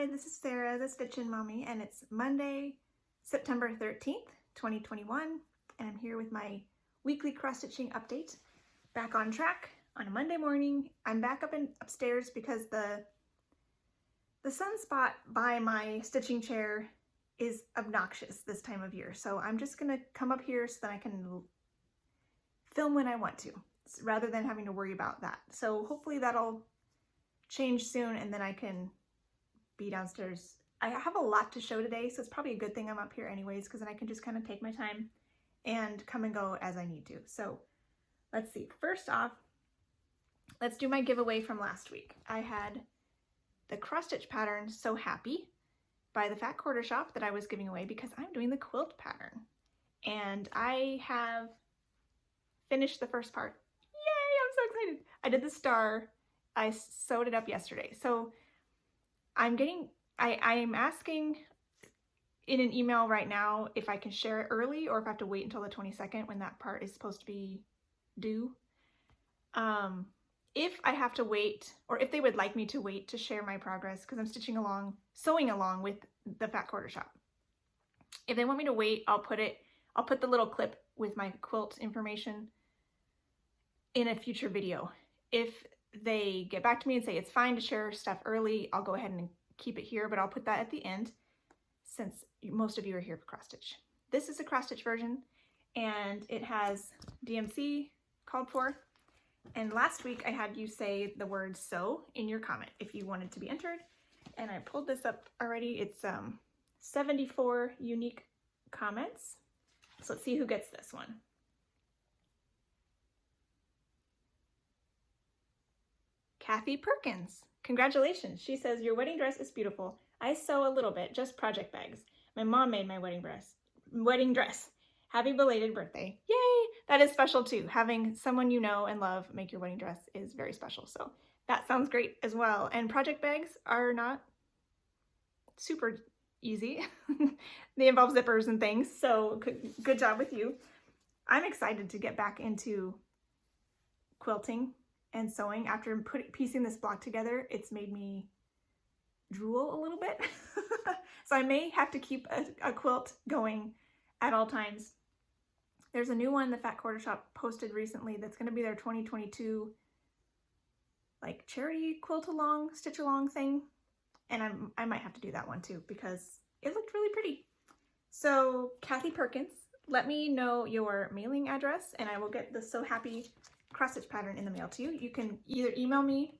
Hi, this is Sarah, the Stitchin Mommy, and it's Monday, September 13th, 2021, and I'm here with my weekly cross-stitching update. Back on track on a Monday morning. I'm back upstairs because the sunspot by my stitching chair is obnoxious this time of year, so I'm just gonna come up here so that I can film when I want to, rather than having to worry about that. So hopefully that'll change soon, and then I can be downstairs. I have a lot to show today, so it's probably a good thing I'm up here anyways, because then I can just kind of take my time and come and go as I need to. So let's see. First off, let's do my giveaway from last week. I had the cross stitch pattern So Happy by the Fat Quarter Shop that I was giving away because I'm doing the quilt pattern. And I have finished the first part. Yay, I'm so excited. I did the star. I sewed it up yesterday. So I'm asking in an email right now if I can share it early or if I have to wait until the 22nd when that part is supposed to be due. If I have to wait, or if they would like me to wait to share my progress, because I'm sewing along with the Fat Quarter Shop. If they want me to wait, I'll put the little clip with my quilt information in a future video. If they get back to me and say it's fine to share stuff early, I'll go ahead and keep it here, but I'll put that at the end since most of you are here for cross stitch. This is a cross stitch version and it has DMC called for. And last week I had you say the word sew in your comment if you wanted to be entered. And I pulled this up already. It's 74 unique comments. So let's see who gets this one. Kathy Perkins, congratulations. She says, your wedding dress is beautiful. I sew a little bit, just project bags. My mom made my wedding dress. Happy belated birthday. Yay! That is special too. Having someone you know and love make your wedding dress is very special. So that sounds great as well. And project bags are not super easy. They involve zippers and things. So good job with you. I'm excited to get back into quilting and sewing. After piecing this block together, it's made me drool a little bit. So I may have to keep a quilt going at all times. There's a new one the Fat Quarter Shop posted recently that's going to be their 2022 like charity quilt along, stitch along thing. And I might have to do that one too because it looked really pretty. So Kathy Perkins, let me know your mailing address and I will get the So Happy cross stitch pattern in the mail to you. You can either email me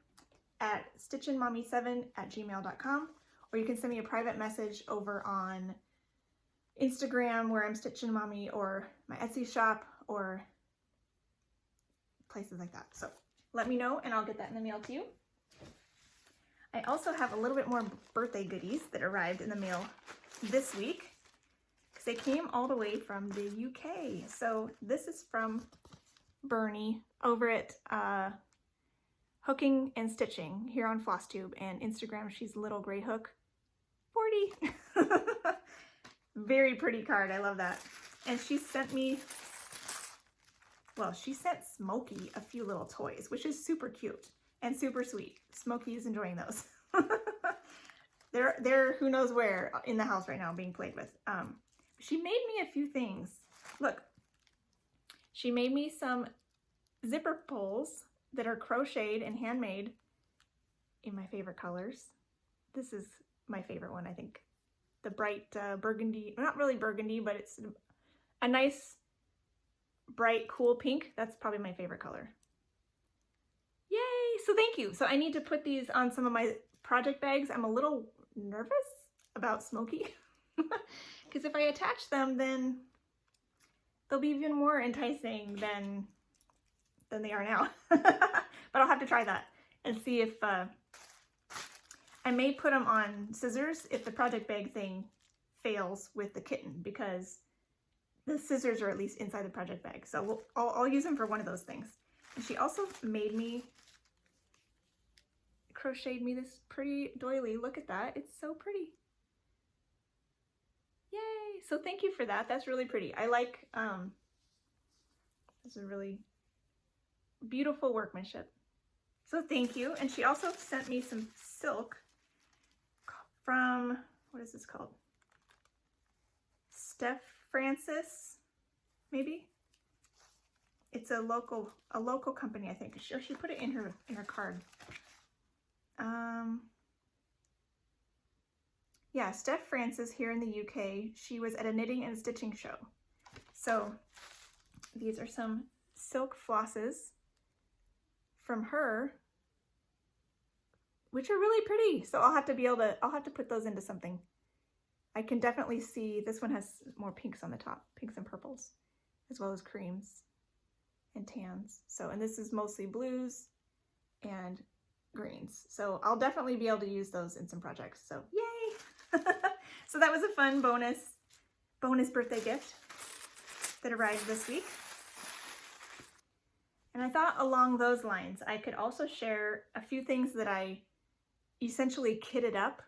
at stitchinmommy7@gmail.com or you can send me a private message over on Instagram where I'm Stitchin Mommy, or my Etsy shop, or places like that. So let me know and I'll get that in the mail to you. I also have a little bit more birthday goodies that arrived in the mail this week because they came all the way from the UK. So this is from Bernie over at Hooking and Stitching here on Flosstube, and Instagram she's Little Gray Hook 40. Very pretty card, I love that. And she sent me, well, she sent Smokey a few little toys, which is super cute and super sweet. Smokey is enjoying those. They're who knows where in the house right now being played with. She made me a few things. Look, she made me some zipper pulls that are crocheted and handmade in my favorite colors. This is my favorite one, I think. The bright burgundy, not really burgundy, but it's a nice, bright, cool pink. That's probably my favorite color. Yay! So thank you. So I need to put these on some of my project bags. I'm a little nervous about Smokey because if I attach them, then they'll be even more enticing than they are now. But I'll have to try that and see if I may put them on scissors if the project bag thing fails with the kitten, because the scissors are at least inside the project bag. So I'll use them for one of those things. And she also crocheted me this pretty doily. Look at that. It's so pretty. Yay. So thank you for that. That's really pretty. I like, this is really beautiful workmanship. So thank you. And she also sent me some silk from, what is this called? Steph Francis, maybe? It's a local company, I think. She put it in her card. Yeah, Steph Francis here in the UK. She was at a knitting and stitching show. So these are some silk flosses from her, which are really pretty. So I'll have to put those into something. I can definitely see this one has more pinks on the top, pinks and purples, as well as creams and tans. So, and this is mostly blues and greens. So I'll definitely be able to use those in some projects. So yay! So that was a fun bonus birthday gift that arrived this week. And I thought along those lines, I could also share a few things that I essentially kitted up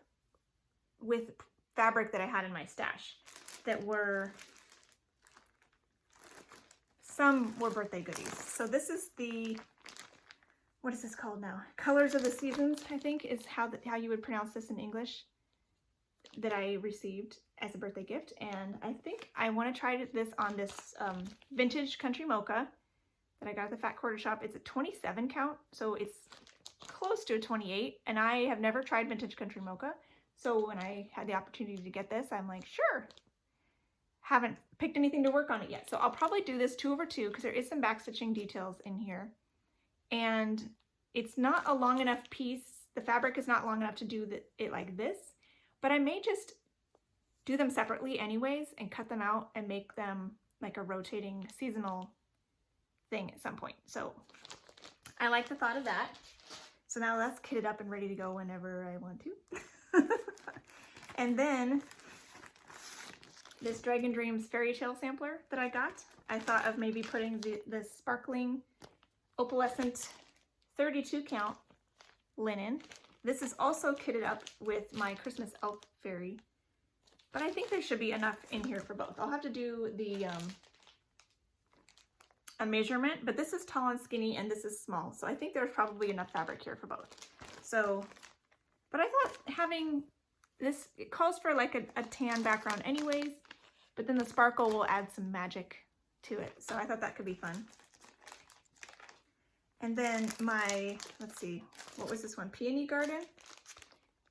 with fabric that I had in my stash that were, some were birthday goodies. So this is the, what is this called now? Colors of the Seasons, I think, is how you would pronounce this in English, that I received as a birthday gift. And I think I want to try this on this vintage country mocha that I got at the Fat Quarter Shop. It's a 27 count, so it's close to a 28, and I have never tried vintage country mocha. So when I had the opportunity to get this, I'm like, sure. Haven't picked anything to work on it yet. So I'll probably do this 2/2 because there is some backstitching details in here. And it's not a long enough piece. The fabric is not long enough to do it like this, but I may just do them separately anyways and cut them out and make them like a rotating seasonal thing at some point. So I like the thought of that. So now that's kitted up and ready to go whenever I want to. And then this Dragon Dreams Fairy Tale sampler that I got, I thought of maybe putting the sparkling opalescent 32 count linen. This is also kitted up with my Christmas elf fairy, but I think there should be enough in here for both. I'll have to do a measurement, but this is tall and skinny and this is small, so I think there's probably enough fabric here for both. So, but I thought having this, it calls for like a tan background anyways, but then the sparkle will add some magic to it. So I thought that could be fun. And then my, let's see, what was this one? Peony Garden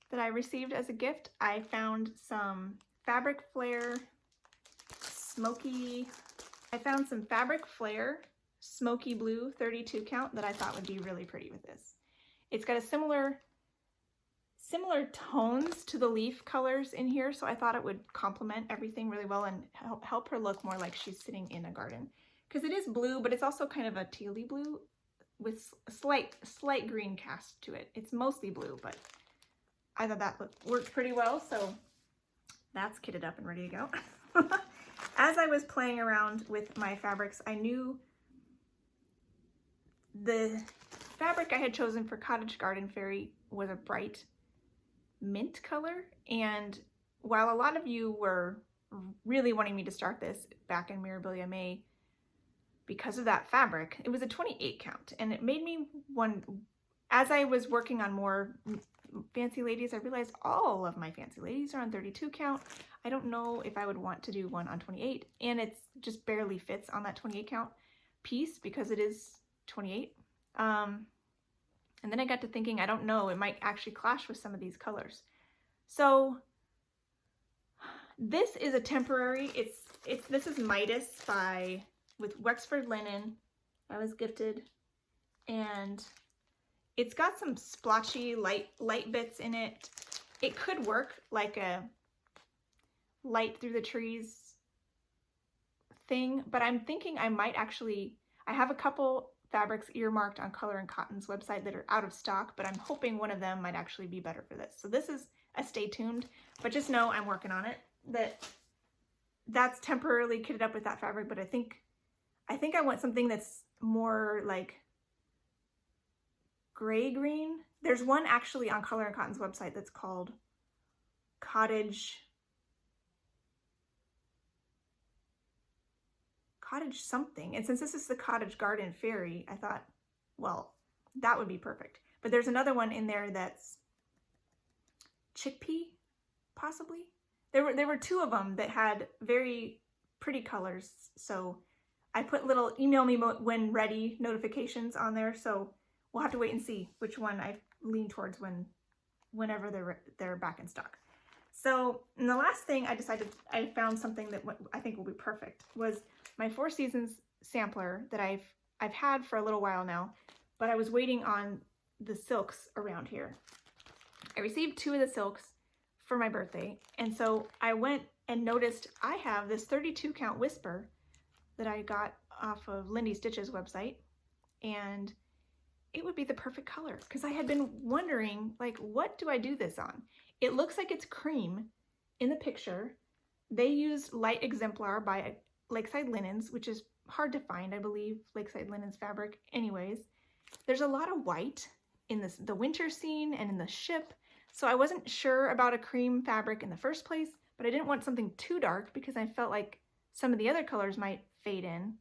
that I received as a gift. I found some Fabric Flare Smoky, I found some Fabric Flare Smoky Blue 32 count that I thought would be really pretty with this. It's got a similar tones to the leaf colors in here, so I thought it would complement everything really well and help her look more like she's sitting in a garden. Because it is blue, but it's also kind of a tealy blue with a slight green cast to it. It's mostly blue, but I thought that worked pretty well, so that's kitted up and ready to go. As I was playing around with my fabrics, I knew the fabric I had chosen for Cottage Garden Fairy was a bright mint color, and while a lot of you were really wanting me to start this back in Mirabilia May because of that fabric, it was a 28 count, and it made me as I was working on more fancy ladies, I realized all of my fancy ladies are on 32 count. I don't know if I would want to do one on 28, and it's just barely fits on that 28 count piece because it is 28. And then I got to thinking, I don't know, it might actually clash with some of these colors. So this is a temporary, this is Midas with Wexford linen. I was gifted, and it's got some splotchy light bits in it. It could work like a light through the trees thing, but I'm thinking I might actually, I have a couple fabrics earmarked on Color and Cotton's website that are out of stock, but I'm hoping one of them might actually be better for this. So this is a stay tuned, but just know I'm working on it. That's temporarily kitted up with that fabric, but I think I want something that's more like gray green. There's one actually on Color and Cotton's website that's called Cottage something, and since this is the Cottage Garden Fairy, I thought, well, that would be perfect. But there's another one in there that's chickpea, possibly. There were two of them that had very pretty colors, so I put little email me when ready notifications on there, so we'll have to wait and see which one I lean towards whenever they're back in stock. So, and the last thing I found something that I think will be perfect was my Four Seasons sampler that I've had for a little while now, but I was waiting on the silks around here. I received 2 of the silks for my birthday, and so I went and noticed I have this 32 count Whisper that I got off of Lindy Stitch's website, and it would be the perfect color because I had been wondering, like, what do I do this on? It looks like it's cream in the picture. They used Light Exemplar by Lakeside Linens, which is hard to find, I believe, Lakeside Linens fabric. Anyways, there's a lot of white in the winter scene and in the ship, so I wasn't sure about a cream fabric in the first place, but I didn't want something too dark because I felt like some of the other colors might fade in.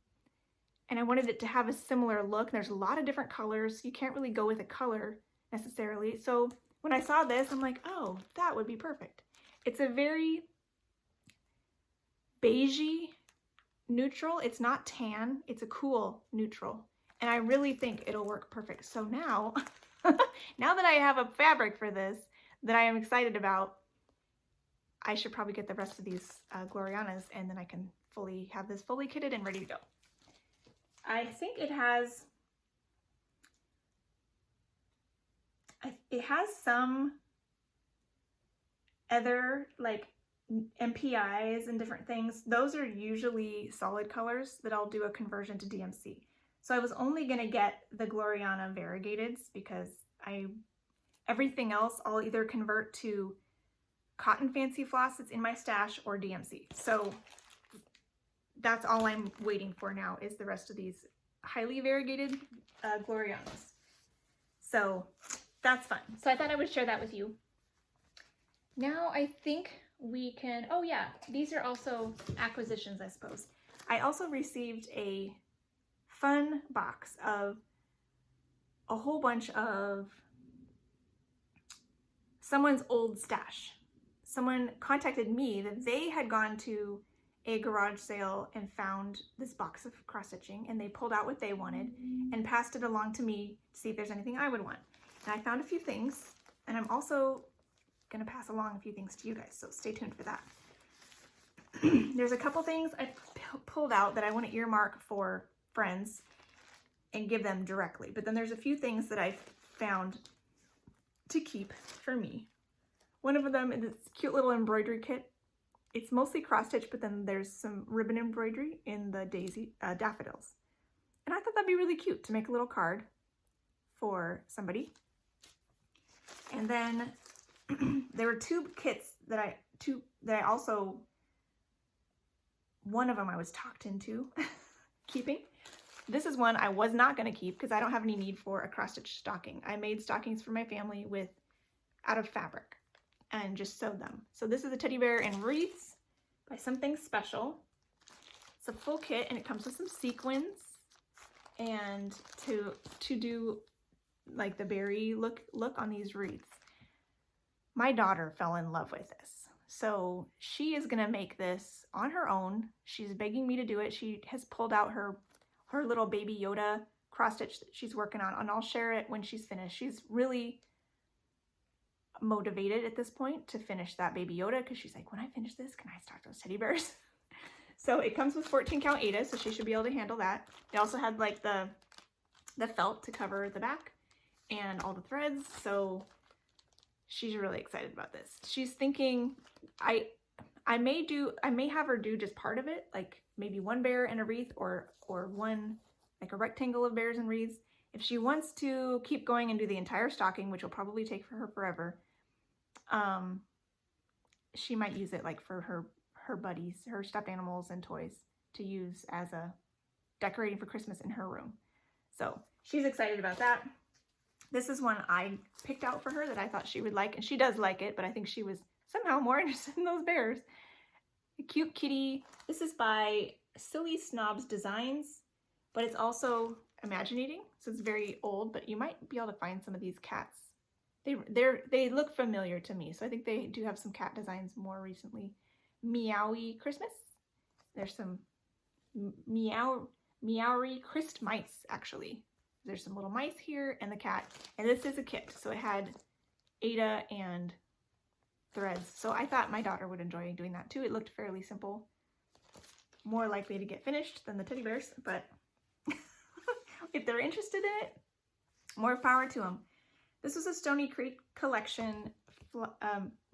And I wanted it to have a similar look. There's a lot of different colors. You can't really go with a color necessarily. So when I saw this, I'm like, oh, that would be perfect. It's a very beigey neutral. It's not tan. It's a cool neutral. And I really think it'll work perfect. So now, now that I have a fabric for this that I am excited about, I should probably get the rest of these Glorianas, and then I can have this fully kitted and ready to go. I think it has some other like MPIs and different things. Those are usually solid colors that I'll do a conversion to DMC. So I was only going to get the Gloriana variegateds because everything else I'll either convert to cotton fancy floss that's in my stash or DMC. So that's all I'm waiting for now is the rest of these highly variegated Glorianas. So that's fun. So I thought I would share that with you. Now I think we can, oh yeah, these are also acquisitions, I suppose. I also received a fun box of a whole bunch of someone's old stash. Someone contacted me that they had gone to a garage sale and found this box of cross stitching, and they pulled out what they wanted and passed it along to me to see if there's anything I would want. And I found a few things, and I'm also gonna pass along a few things to you guys, so stay tuned for that. There's a couple things I pulled out that I want to earmark for friends and give them directly, but then there's a few things that I found to keep for me. One of them is this cute little embroidery kit. It's mostly cross stitch, but then there's some ribbon embroidery in the daffodils. And I thought that'd be really cute to make a little card for somebody. And then there were 2 kits that I also, one of them I was talked into keeping. This is one I was not going to keep because I don't have any need for a cross stitch stocking. I made stockings for my family out of fabric and just sewed them. So this is a teddy bear in wreaths by Something Special. It's a full kit and it comes with some sequins and to do like the berry look on these wreaths. My daughter fell in love with this. So she is gonna make this on her own. She's begging me to do it. She has pulled out her little baby Yoda cross stitch that she's working on, and I'll share it when she's finished. She's really motivated at this point to finish that baby Yoda because she's like, when I finish this, can I start those teddy bears? So it comes with 14 count Aida, so she should be able to handle that. It also had like the felt to cover the back and all the threads, so she's really excited about this. She's thinking I may have her do just part of it, like maybe one bear and a wreath or one like a rectangle of bears and wreaths. If she wants to keep going and do the entire stocking, which will probably take for her forever, she might use it like for her buddies, her stuffed animals and toys to use as a decorating for Christmas in her room. So she's excited about that. This is one I picked out for her that I thought she would like, and she does like it, but I think she was somehow more interested in those bears. A cute kitty. This is by Silly Snobs Designs, but it's also Imaginating, so it's very old, but you might be able to find some of these cats They look familiar to me, so I think they do have some cat designs more recently. Meowie Christmas. There's some Meowie Christ mice, actually. There's some little mice here and the cat. And this is a kit, so it had Ada and threads. So I thought my daughter would enjoy doing that too. It looked fairly simple. More likely to get finished than the teddy bears, but if they're interested in it, more power to them. This was a Stony Creek collection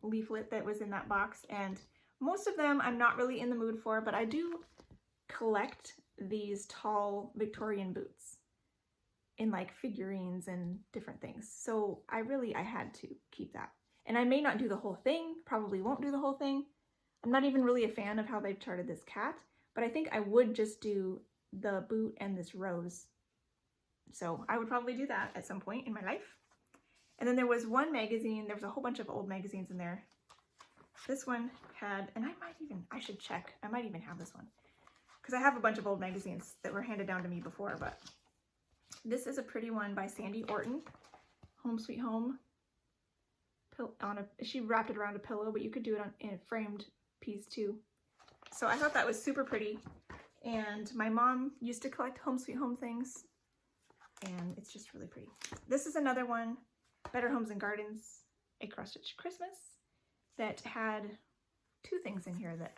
leaflet that was in that box, and most of them I'm not really in the mood for, but I do collect these tall Victorian boots in like figurines and different things. So I had to keep that. And I may not do the whole thing, probably won't do the whole thing. I'm not even really a fan of how they've charted this cat, but I think I would just do the boot and this rose. So I would probably do that at some point in my life. And then there was one magazine, there was a whole bunch of old magazines in there. This one had, and I should check, I might even have this one. Because I have a bunch of old magazines that were handed down to me before, but this is a pretty one by Sandy Orton, Home Sweet Home. She wrapped it around a pillow, but you could do it in a framed piece too. So I thought that was super pretty. And my mom used to collect Home Sweet Home things, and it's just really pretty. This is another one, Better Homes and Gardens, a cross-stitch Christmas, that had two things in here that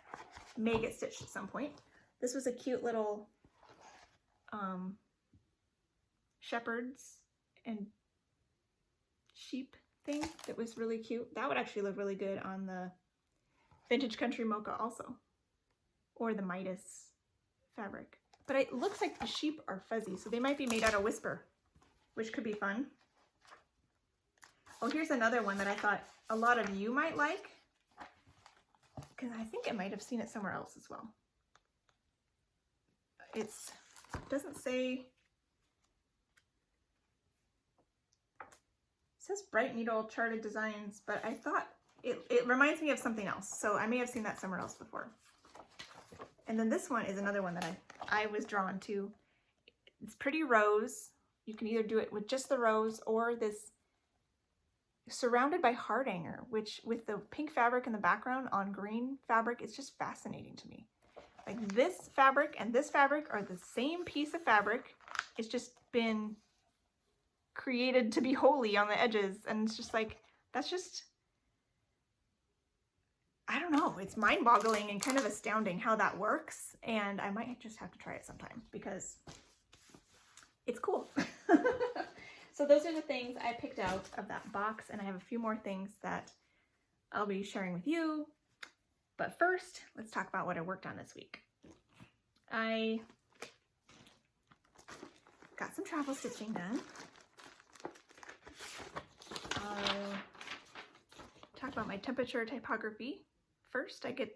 may get stitched at some point. This was a cute little shepherds and sheep thing that was really cute. That would actually look really good on the Vintage Country Mocha also, or the Midas fabric. But it looks like the sheep are fuzzy, so they might be made out of Whisper, which could be fun. Oh, here's another one that I thought a lot of you might like, because I think I might have seen it somewhere else as well. It doesn't say, it says Bright Needle Charted Designs, but I thought it reminds me of something else, so I may have seen that somewhere else before. And then this one is another one that I was drawn to. It's pretty rose. You can either do it with just the rose or this surrounded by hardanger, which with the pink fabric in the background on green fabric, it's just fascinating to me. Like this fabric and this fabric are the same piece of fabric. It's just been created to be holy on the edges. And it's just like, that's just, I don't know, it's mind-boggling and kind of astounding how that works. And I might just have to try it sometime because it's cool. So those are the things I picked out of that box, and I have a few more things that I'll be sharing with you. But first, let's talk about what I worked on this week. I got some travel stitching done. I'll talk about my temperature typography first. I get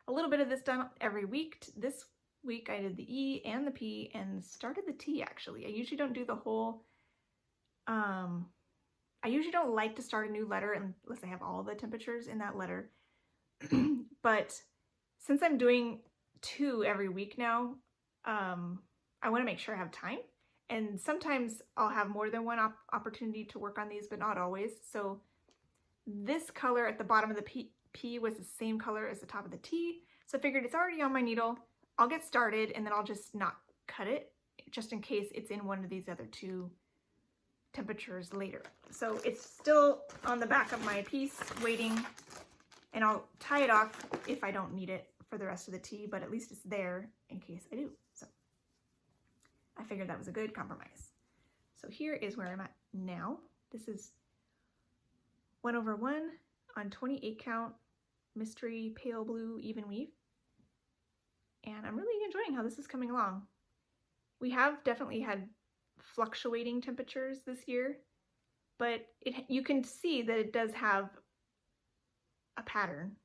a little bit of this done every week. This week I did the E and the P and started the T actually. I usually don't do the whole, I usually don't like to start a new letter unless I have all the temperatures in that letter. But since I'm doing 2 every week now, I want to make sure I have time. And sometimes I'll have more than one opportunity to work on these, but not always. So this color at the bottom of the P was the same color as the top of the T. So I figured it's already on my needle. I'll get started and then I'll just not cut it just in case it's in one of these other 2 temperatures later. So it's still on the back of my piece waiting, and I'll tie it off if I don't need it for the rest of the T, but at least it's there in case I do. So I figured that was a good compromise. So here is where I'm at now. This is 1/1 on 28 count mystery pale blue even weave. And I'm really enjoying how this is coming along. We have definitely had fluctuating temperatures this year, but you can see that it does have a pattern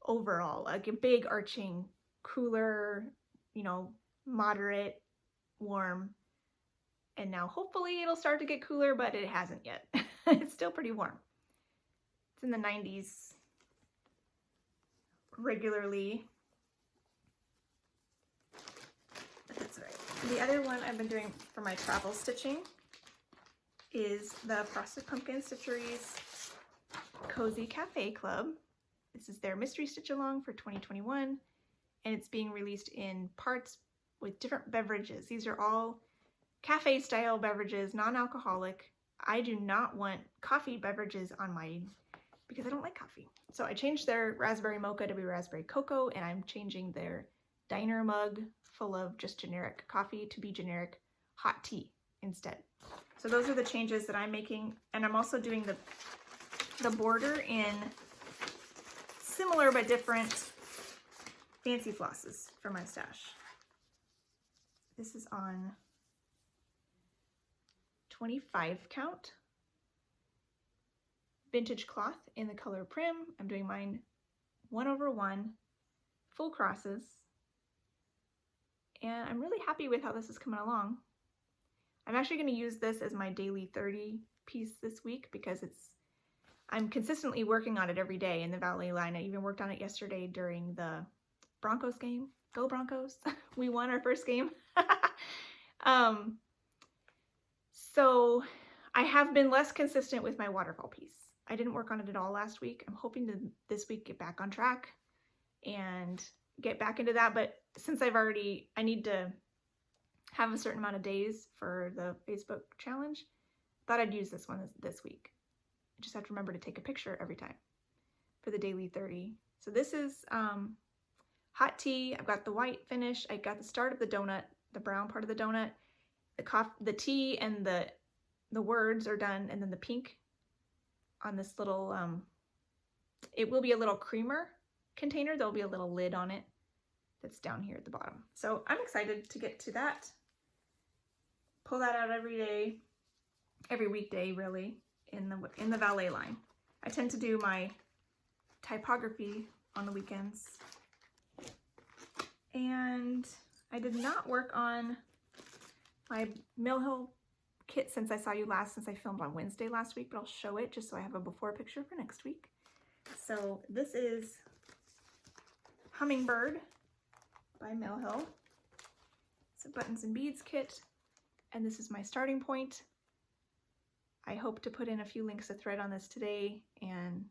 overall, like a big arching, cooler, you know, moderate, warm, and now hopefully it'll start to get cooler, but it hasn't yet. It's still pretty warm. It's in the 90s regularly. That's right. The other one I've been doing for my travel stitching is the Frosted Pumpkin Stitchery's Cozy Cafe Club. This is their Mystery Stitch Along for 2021, and it's being released in parts with different beverages. These are all cafe style beverages, non-alcoholic. I do not want coffee beverages on mine because I don't like coffee. So I changed their raspberry mocha to be raspberry cocoa, and I'm changing their diner mug full of just generic coffee to be generic hot tea instead. So those are the changes that I'm making, and I'm also doing the border in similar but different fancy flosses for my stash. This is on 25 count vintage cloth in the color Prim. I'm doing mine 1/1 full crosses, and I'm really happy with how this is coming along. I'm actually going to use this as my daily 30 piece this week because I'm consistently working on it every day in the Valet line. I even worked on it yesterday during the Broncos game. Go Broncos! We won our first game. So I have been less consistent with my waterfall piece. I didn't work on it at all last week. I'm hoping to this week get back on track and get back into that. But since I need to have a certain amount of days for the Facebook challenge, thought I'd use this one this week. I just have to remember to take a picture every time for the daily 30. So this is hot tea. I've got the white finish. I got the start of the donut, the brown part of the donut. The tea and the words are done, and then the pink on this little, it will be a little creamer container. There'll be a little lid on it that's down here at the bottom. So I'm excited to get to that. Pull that out every day, every weekday really, in the Valet line. I tend to do my typography on the weekends. And I did not work on my Mill Hill kit since I saw you last, since I filmed on Wednesday last week, but I'll show it just so I have a before picture for next week. So this is Hummingbird by Mill Hill. It's a buttons and beads kit, and this is my starting point. I hope to put in a few links to thread on this today, and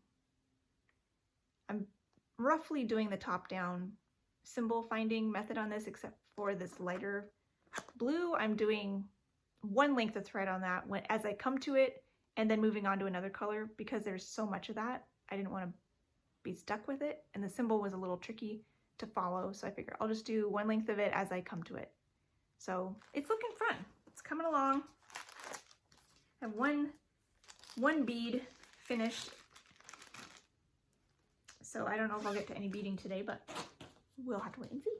I'm roughly doing the top-down symbol finding method on this, except for this lighter blue. I'm doing one length of thread on that as I come to it, and then moving on to another color because there's so much of that. I didn't want to be stuck with it, and the symbol was a little tricky to follow, so I figured I'll just do one length of it as I come to it. So it's looking fun. It's coming along. I have one bead finished, so I don't know if I'll get to any beading today, but we'll have to wait and see.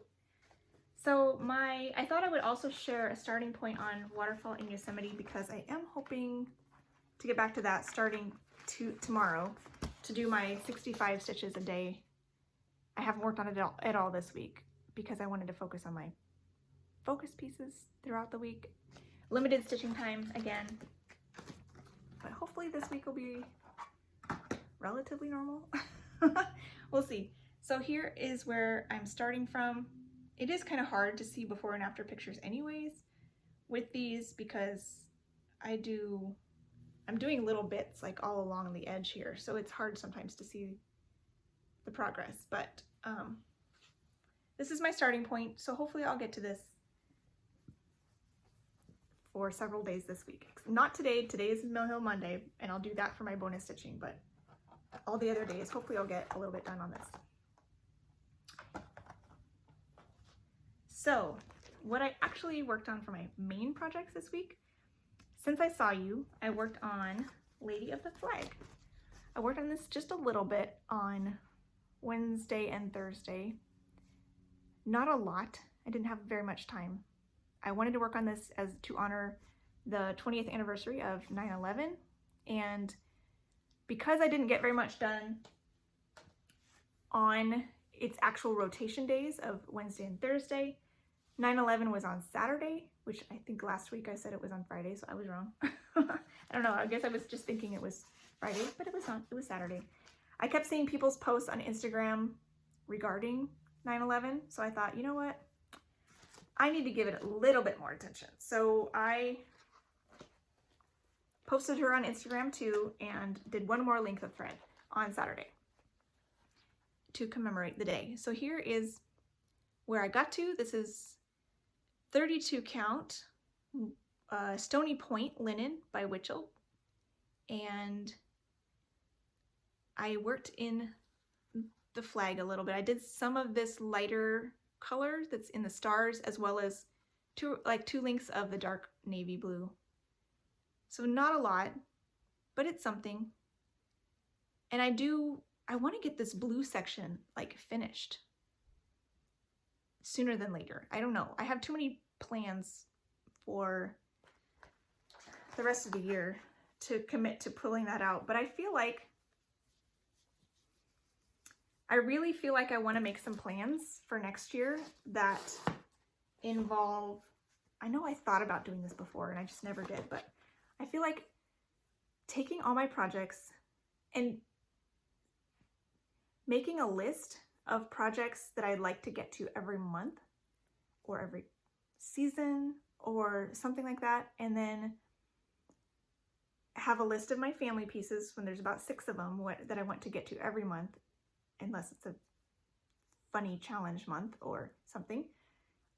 So I thought I would also share a starting point on Waterfall in Yosemite because I am hoping to get back to that starting tomorrow to do my 65 stitches a day. I haven't worked on it at all this week because I wanted to focus on my focus pieces throughout the week. Limited stitching time again, but hopefully this week will be relatively normal. We'll see. So here is where I'm starting from. It is kind of hard to see before and after pictures anyways with these because I'm doing little bits like all along the edge here, so it's hard sometimes to see the progress, but this is my starting point, so hopefully I'll get to this for several days this week. Not today. Today is Mill Hill Monday, and I'll do that for my bonus stitching, but all the other days, hopefully I'll get a little bit done on this. So what I actually worked on for my main projects this week, since I saw you, I worked on Lady of the Flag. I worked on this just a little bit on Wednesday and Thursday. Not a lot. I didn't have very much time. I wanted to work on this to honor the 20th anniversary of 9/11, and because I didn't get very much done on its actual rotation days of Wednesday and Thursday, 9/11 was on Saturday, which I think last week I said it was on Friday, so I was wrong. I don't know, I guess I was just thinking it was Friday, but it was not, it was Saturday. I kept seeing people's posts on Instagram regarding 9/11, so I thought, you know what? I need to give it a little bit more attention. So I posted her on Instagram too, and did one more length of thread on Saturday to commemorate the day. So here is where I got to. This is 32 count Stony Point linen by Witchell, and I worked in the flag a little bit. I did some of this lighter color that's in the stars, as well as two lengths of the dark navy blue. So not a lot, but it's something. And I want to get this blue section like finished sooner than later. I don't know. I have too many plans for the rest of the year to commit to pulling that out, but I really feel like I want to make some plans for next year that involve, I know I thought about doing this before and I just never did, but I feel like taking all my projects and making a list of projects that I'd like to get to every month or every season or something like that, and then have a list of my family pieces when there's about 6 of them that I want to get to every month, unless it's a funny challenge month or something.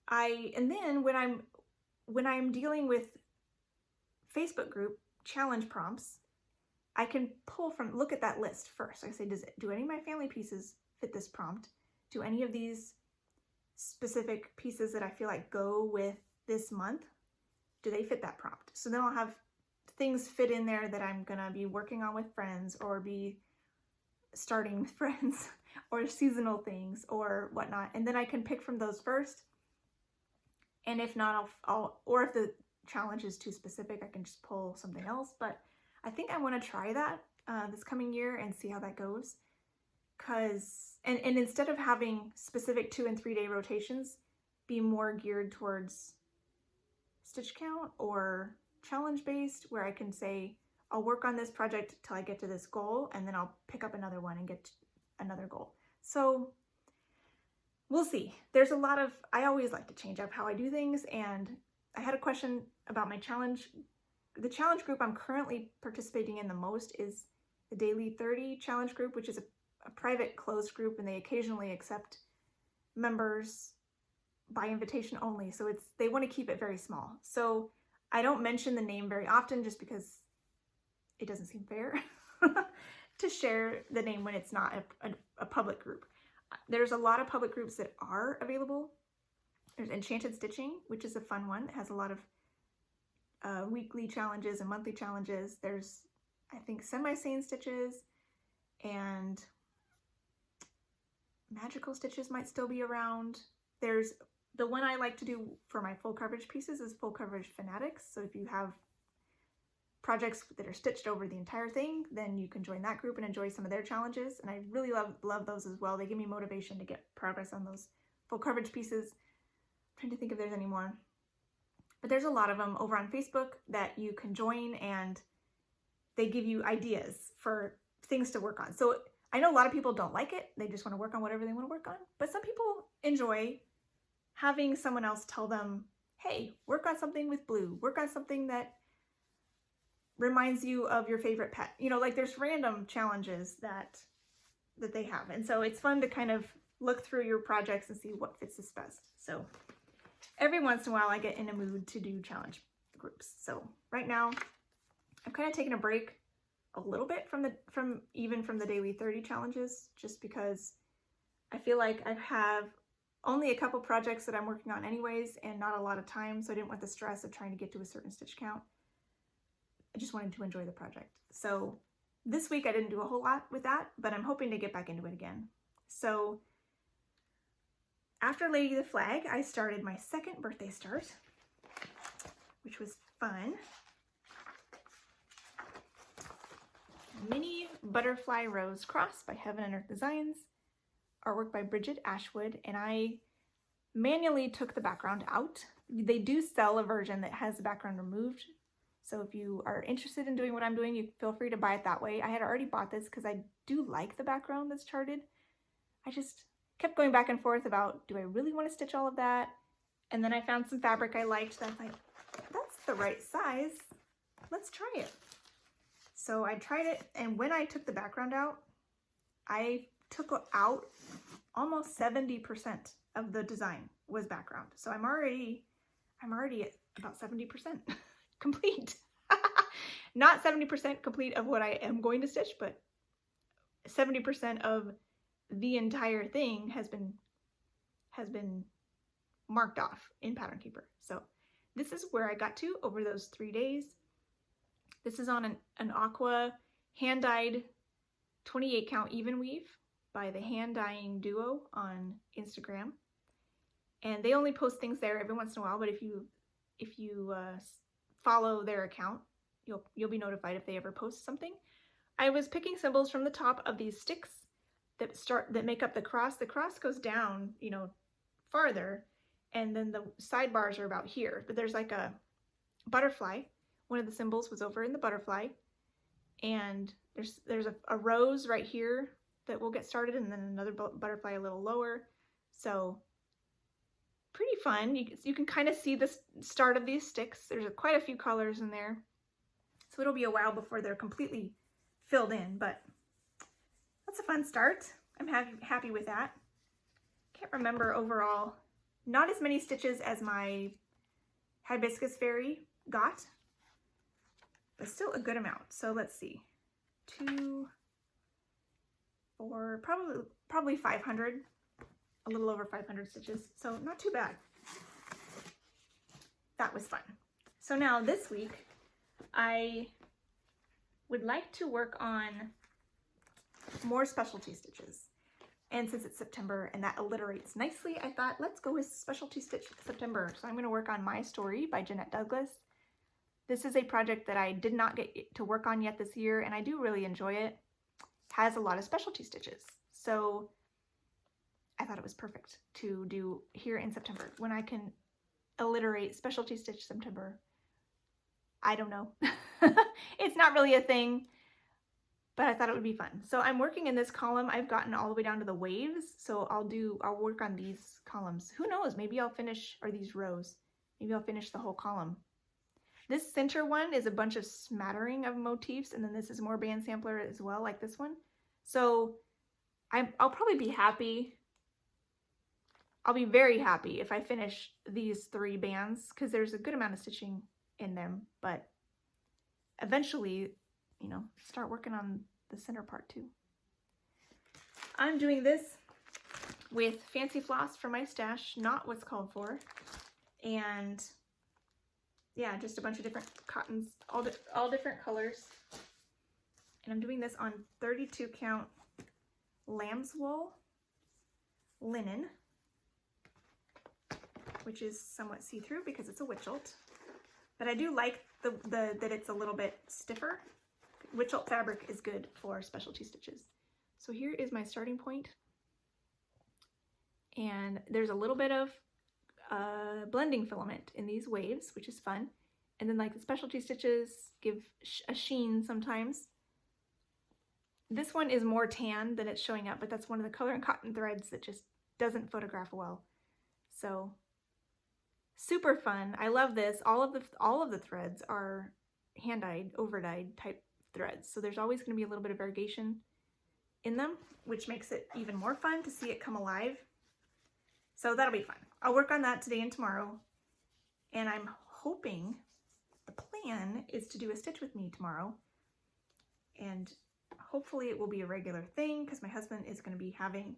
And then when I'm dealing with Facebook group challenge prompts, I can look at that list first. I say, do any of my family pieces fit this prompt? Do any of these specific pieces that I feel like go with this month, do they fit that prompt? So then I'll have things fit in there that I'm gonna be working on with friends, or be starting with friends, or seasonal things or whatnot. And then I can pick from those first. And if not, or if the challenge is too specific, I can just pull something else. But I think I want to try that this coming year and see how that goes. And instead of having specific 2 and 3 day rotations, be more geared towards stitch count or challenge based, where I can say, I'll work on this project till I get to this goal, and then I'll pick up another one and get to another goal. So we'll see. There's a lot of, I always like to change up how I do things, and I had a question about my challenge. The challenge group I'm currently participating in the most is the Daily 30 challenge group, which is a private closed group, and they occasionally accept members by invitation only. So they want to keep it very small. So I don't mention the name very often, just because it doesn't seem fair to share the name when it's not a public group. There's a lot of public groups that are available. There's Enchanted Stitching, which is a fun one. It has a lot of weekly challenges and monthly challenges. There's, I think, Semi-Sane Stitches, and Magical Stitches might still be around. There's the one I like to do for my full coverage pieces is Full Coverage Fanatics. So if you have projects that are stitched over the entire thing, then you can join that group and enjoy some of their challenges. And I really love those as well. They give me motivation to get progress on those full coverage pieces. I'm trying to think if there's any more. But there's a lot of them over on Facebook that you can join, and they give you ideas for things to work on. So I know a lot of people don't like it. They just want to work on whatever they want to work on. But some people enjoy having someone else tell them, hey, work on something with blue. Work on something that reminds you of your favorite pet. You know, like there's random challenges that they have. And so it's fun to kind of look through your projects and see what fits us best. So every once in a while I get in a mood to do challenge groups. So right now I'm kind of taking a break a little bit from the Daily 30 challenges, just because I feel like I have only a couple projects that I'm working on anyways, and not a lot of time. So I didn't want the stress of trying to get to a certain stitch count. I just wanted to enjoy the project. So this week I didn't do a whole lot with that, but I'm hoping to get back into it again. So after Lady the Flag, I started my second birthday start, which was fun. Mini Butterfly Rose Cross by Heaven and Earth Designs, artwork by Bridget Ashwood, and I manually took the background out. They do sell a version that has the background removed, so if you are interested in doing what I'm doing, you feel free to buy it that way. I had already bought this because I do like the background that's charted. I just kept going back and forth about, do I really want to stitch all of that? And then I found some fabric I liked that I was like, that's the right size. Let's try it. So I tried it, and when I took the background out, I took out almost 70% of the design was background. So I'm already at about 70% complete. Not 70% complete of what I am going to stitch, but 70% of the entire thing has been marked off in Pattern Keeper. So this is where I got to over those 3 days. This is on an aqua hand-dyed 28 count even weave by the Hand Dyeing Duo on Instagram. And they only post things there every once in a while, but if you follow their account, you'll be notified if they ever post something. I was picking symbols from the top of these sticks that make up the cross. The cross goes down, you know, farther, and then the sidebars are about here. But there's like a butterfly. One of the symbols was over in the butterfly, and there's a rose right here that will get started, and then another butterfly a little lower. So pretty fun. You can kind of see the start of these sticks. There's quite a few colors in there, so it'll be a while before they're completely filled in, but that's a fun start. I'm happy with that. Can't remember overall. Not as many stitches as my Hibiscus Fairy got, but still a good amount. So let's see, 2, 4, probably 500, a little over 500 stitches. So not too bad. That was fun. So now this week, I would like to work on more specialty stitches. And since it's September and that alliterates nicely, I thought, let's go with Specialty Stitch September. So I'm going to work on My Story by Jeanette Douglas. This is a project that I did not get to work on yet this year, and I do really enjoy it. It has a lot of specialty stitches. So I thought it was perfect to do here in September when I can alliterate Specialty Stitch September. I don't know. It's not really a thing, but I thought it would be fun. So I'm working in this column. I've gotten all the way down to the waves, so I'll work on these columns. Who knows, maybe I'll finish, or these rows, maybe I'll finish the whole column. This center one is a bunch of smattering of motifs, and then this is more band sampler as well, like this one. So I'll probably be happy. I'll be very happy if I finish these 3 bands, because there's a good amount of stitching in them, but eventually, you know, start working on the center part too. I'm doing this with Fancy Floss from my stash, not what's called for, and yeah, just a bunch of different cottons, all different colors. And I'm doing this on 32 count lamb's wool linen, which is somewhat see-through because it's a Witchelt. But I do like that it's a little bit stiffer. Witchelt fabric is good for specialty stitches. So here is my starting point. And there's a little bit of blending filament in these waves, which is fun. And then like the specialty stitches give a sheen sometimes. This one is more tan than it's showing up, but that's one of the color and cotton threads that just doesn't photograph well. So super fun. I love this. All of the threads are hand-dyed, over-dyed type threads. So there's always going to be a little bit of variegation in them, which makes it even more fun to see it come alive. So that'll be fun. I'll work on that today and tomorrow. And I'm hoping, the plan is to do a stitch with me tomorrow. And hopefully it will be a regular thing because my husband is going to be having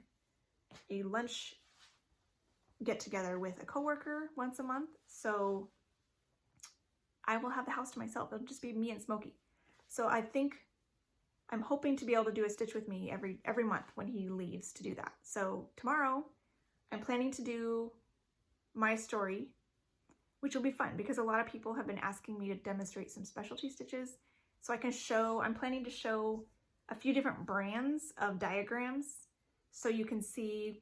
a lunch get together with a coworker once a month. So I will have the house to myself. It'll just be me and Smokey. So I'm hoping to be able to do a stitch with me every month when he leaves to do that. So tomorrow I'm planning to do My Story, which will be fun because a lot of people have been asking me to demonstrate some specialty stitches. So I'm planning to show a few different brands of diagrams so you can see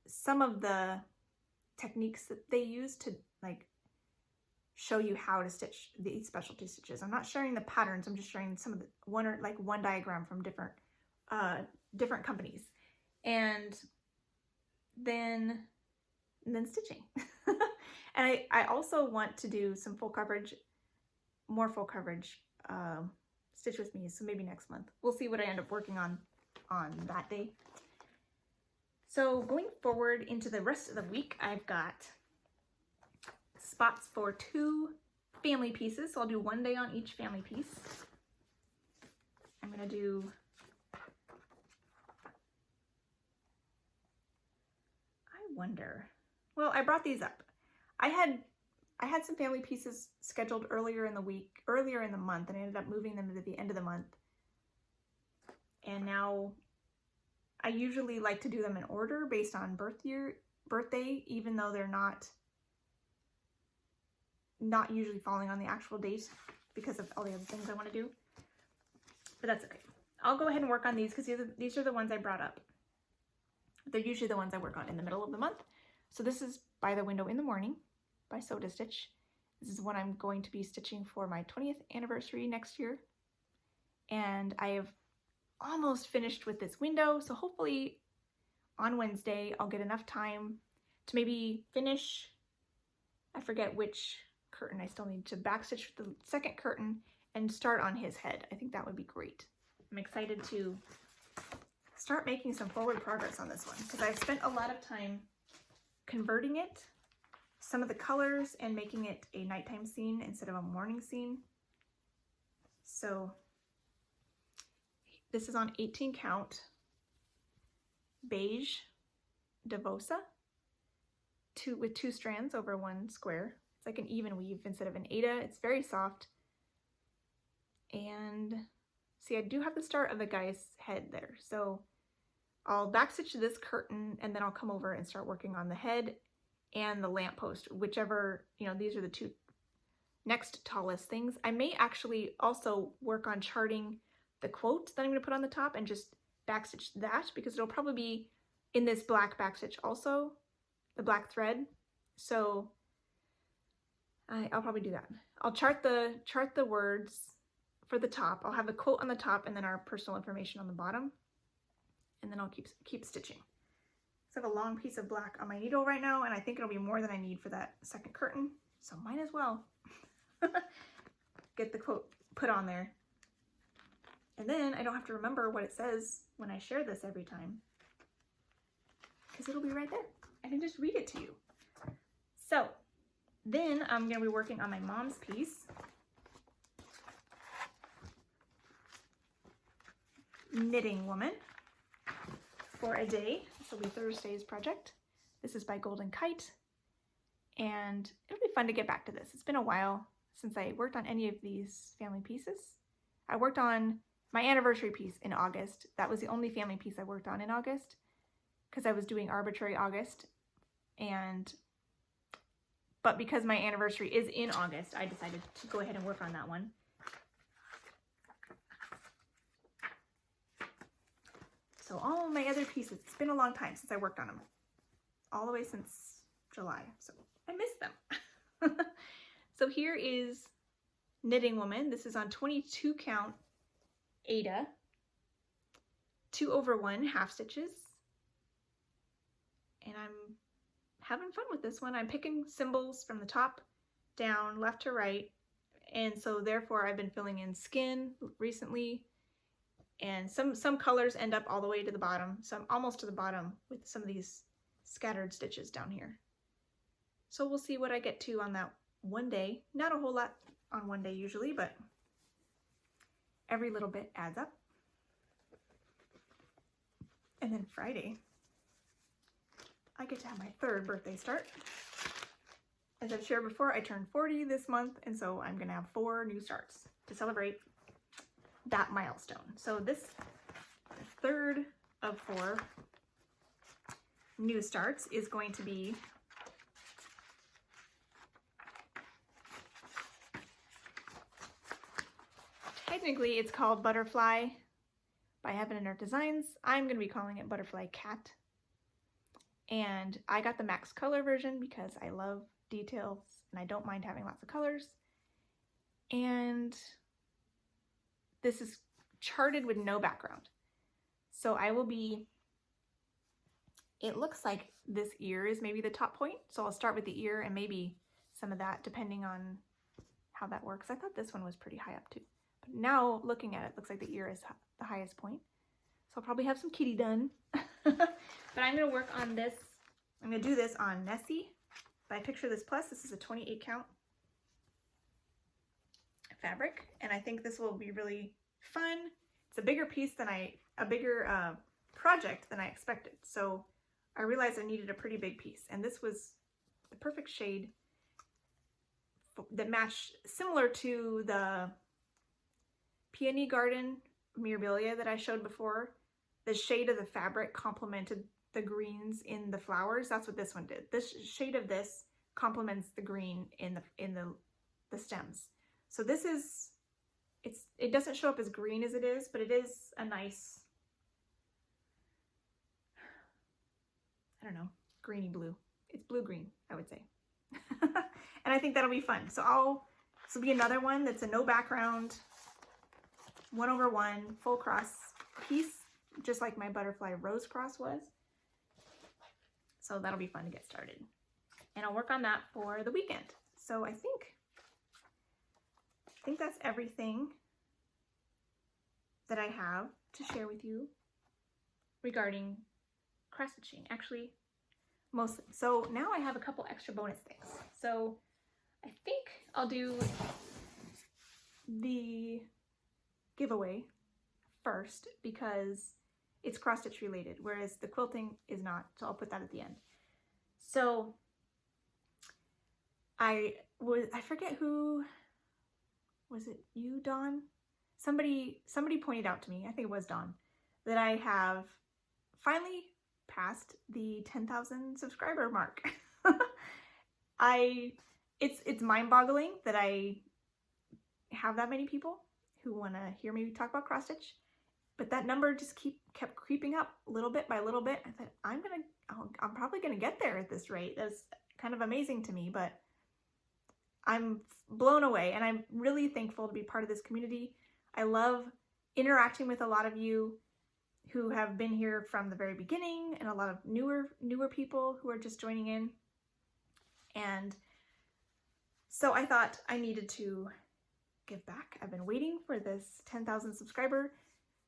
some of the techniques that they use to like show you how to stitch these specialty stitches. I'm not sharing the patterns, I'm just sharing some of the one diagram from different companies. And then stitching. And I also want to do some more full coverage Stitch with me, so maybe next month. We'll see what I end up working on that day. So going forward into the rest of the week, I've got spots for 2 family pieces. So I'll do one day on each family piece. I'm gonna do well, I brought these up. I had some family pieces scheduled earlier in the month, and I ended up moving them to the end of the month. And now I usually like to do them in order based on birthday, even though they're not usually falling on the actual date because of all the other things I want to do. But that's okay. I'll go ahead and work on these because these are the ones I brought up. They're usually the ones I work on in the middle of the month. So this is By the Window in the Morning by Soda Stitch. This is one I'm going to be stitching for my 20th anniversary next year. And I have almost finished with this window. So hopefully on Wednesday, I'll get enough time to maybe finish. I forget which curtain I still need to backstitch the second curtain and start on his head. I think that would be great. I'm excited to start making some forward progress on this one because I've spent a lot of time converting it, some of the colors, and making it a nighttime scene instead of a morning scene. So this is on 18 count beige Devosa with 2 strands over 1 square. It's like an even weave instead of an Ada. It's very soft. And see, I do have the start of the guy's head there. So I'll backstitch this curtain and then I'll come over and start working on the head and the lamppost, whichever, these are the 2 next tallest things. I may actually also work on charting the quote that I'm going to put on the top and just backstitch that because it'll probably be in this black backstitch also, the black thread. So I'll probably do that. I'll chart the words for the top. I'll have a quote on the top and then our personal information on the bottom. And then I'll keep stitching. So I have a long piece of black on my needle right now, and I think it'll be more than I need for that second curtain. So might as well get the quote put on there. And then I don't have to remember what it says when I share this every time, because it'll be right there. I can just read it to you. So then I'm going to be working on my mom's piece. Knitting Woman for a day. This will be Thursday's project. This is by Golden Kite, and it'll be fun to get back to this. It's been a while since I worked on any of these family pieces. I worked on my anniversary piece in August. That was the only family piece I worked on in August because I was doing arbitrary August, but because my anniversary is in August, I decided to go ahead and work on that one. So all my other pieces, it's been a long time since I worked on them. All the way since July, so I missed them. So here is Knitting Woman. This is on 22 count Ada, 2 over 1 half stitches. And I'm having fun with this one. I'm picking symbols from the top down, left to right. And so therefore I've been filling in skin recently. And some colors end up all the way to the bottom. So I'm almost to the bottom with some of these scattered stitches down here. So we'll see what I get to on that one day. Not a whole lot on one day usually, but every little bit adds up. And then Friday, I get to have my 3rd birthday start. As I've shared before, I turned 40 this month, and so I'm gonna have 4 new starts to celebrate that milestone. So this 3rd of 4 new starts is going to be technically it's called Butterfly by Heaven and Earth Designs. I'm going to be calling it Butterfly Cat. And I got the max color version because I love details and I don't mind having lots of colors. And this is charted with no background. So I will be, it looks like this ear is maybe the top point. So I'll start with the ear and maybe some of that depending on how that works. I thought this one was pretty high up too, but now looking at it, looks like the ear is the highest point. So I'll probably have some kitty done. But I'm going to work on this. I'm going to do this on Nessie by Picture This Plus. This is a 28 count fabric, and I think this will be really fun. It's a bigger piece than a bigger project than I expected. So I realized I needed a pretty big piece, and this was the perfect shade that matched, similar to the Peony Garden Mirabilia that I showed before. The shade of the fabric complemented the greens in the flowers. That's what this one did. This shade of this complements the green in the stems. So this is, it doesn't show up as green as it is, but it is a nice, I don't know, greeny blue. It's blue-green, I would say. And I think that'll be fun. So this will be another one that's a no background, 1/1 full cross piece, just like my butterfly rose cross was. So that'll be fun to get started. And I'll work on that for the weekend. So I think that's everything that I have to share with you regarding cross stitching. Actually, mostly. So now I have a couple extra bonus things. So I think I'll do the giveaway first because it's cross stitch related, whereas the quilting is not. So I'll put that at the end. So I forget who, was it you, Dawn? Somebody pointed out to me, I think it was Dawn, that I have finally passed the 10,000 subscriber mark. It's mind-boggling that I have that many people who want to hear me talk about cross stitch, but that number just kept creeping up little bit by little bit. I thought I'm probably gonna get there at this rate. That's kind of amazing to me, but I'm blown away, and I'm really thankful to be part of this community. I love interacting with a lot of you who have been here from the very beginning, and a lot of newer people who are just joining in. And so I thought I needed to give back. I've been waiting for this 10,000 subscriber